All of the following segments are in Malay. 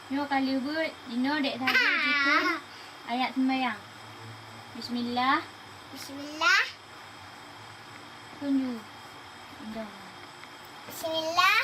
Nyo kali but, dino dek tadi cikun ayat sembahyang. Bismillah. Bismillah. Tunjuk. Indah. Bismillah.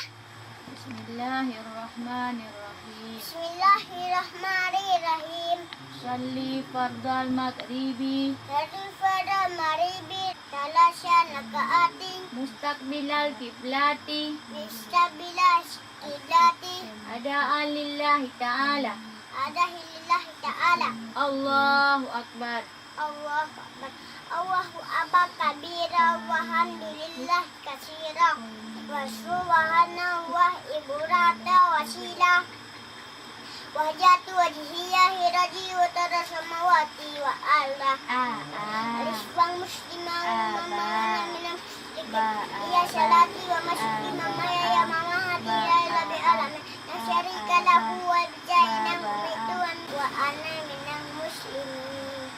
Bismillahirrahmanirrahim. Bismillahirrahmanirrahim. Salli fardal maghribi. Dari pada maribi talasya nakaati. Mustaqbilal kiblati. Bistabilas kidati. Ada alillahi ta'ala. Ada lillahi ta'ala. Allahu akbar. Allahu akbar. Allahu akbar kabira. Walhamdulillah kasira. Wa subhanahu wa iburata wasila. Wajatu wajhiyah hiraji wa tarasamawati wa Allah. Alisbang muslimah wa mamana minam iya salati wa muslimah maya ya mamahati ya ilabi alamin. Nasyarika lahu wa bijahinam umituan wa ana minam muslimin.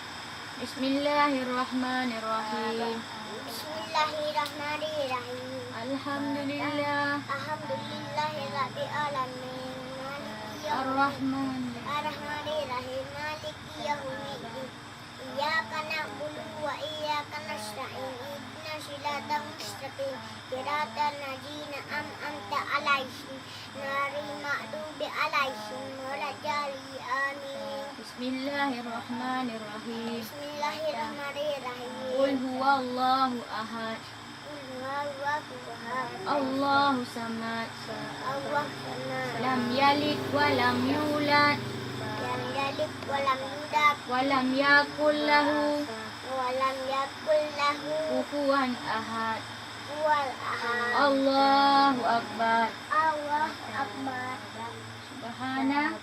Bismillahirrahmanirrahim. Bismillahirrahmanirrahim. Alhamdulillah. Alhamdulillahi rabbil alamin. Ar-Rahman. Ar-Rahmanirrahim. Maliki yaumiddin. Iyyaka na'budu wa iyyaka nasta'in. Ihdinas siratal mustaqim. Siratal ladzina an'amta 'alaihim ghairil maghdubi alaihim waladdallin. Amin. Bismillahirrahmanirrahim. Bismillahirrahmanirrahim. Qul huwallahu ahad. Allahu samad. Lam yalid wa lam yulad wa lam yakul lahu kufuwan ahad. Allahu akbar. Subhana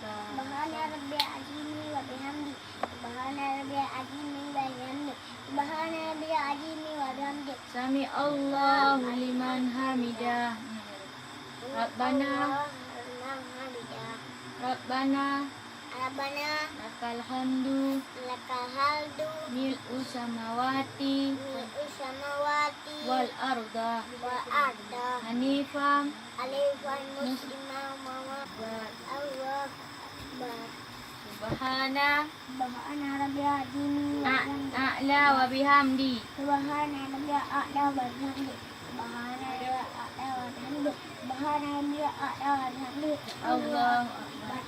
Rabbil azimi wa bihamdi. Subhana rabbil azimi wa bihamdi. Subhana rabbil azimi wa bihamdi. Sami Allahu liman hamidah. Rabbana lakal hamdu mil'u samawati wal arda hanifam muslimah Allah akbar. subhana Rabbil azimi wa bihamdi. a'la wa bihamdi. Subhana rabbil a'la wa bihamdi. Subhana rabbil a'la wa bihamdi. Subhana rabbil a'la wa bihamdi. Allahu akbar.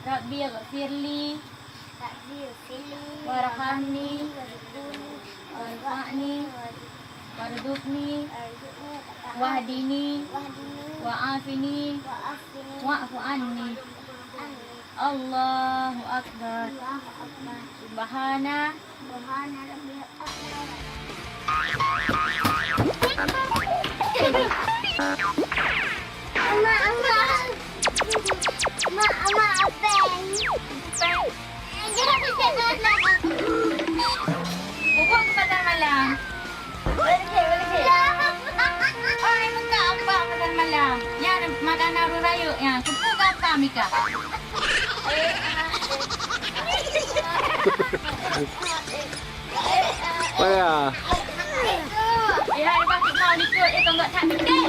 Rabbi ghfirli warhamni warfa'ni warzuqni wahdini wa'afini wa'fu anni. Allahu akbar. Subhana Rabbil a'la. Ama apeng. Bubuang ka pa malam. Balik. Ay, magkaapa ka malam. Yan, maganaru rayo. Yan, kupuga pa, Mika. Wala. Ya, bakit kau ikut? Kau enggak tak ikut.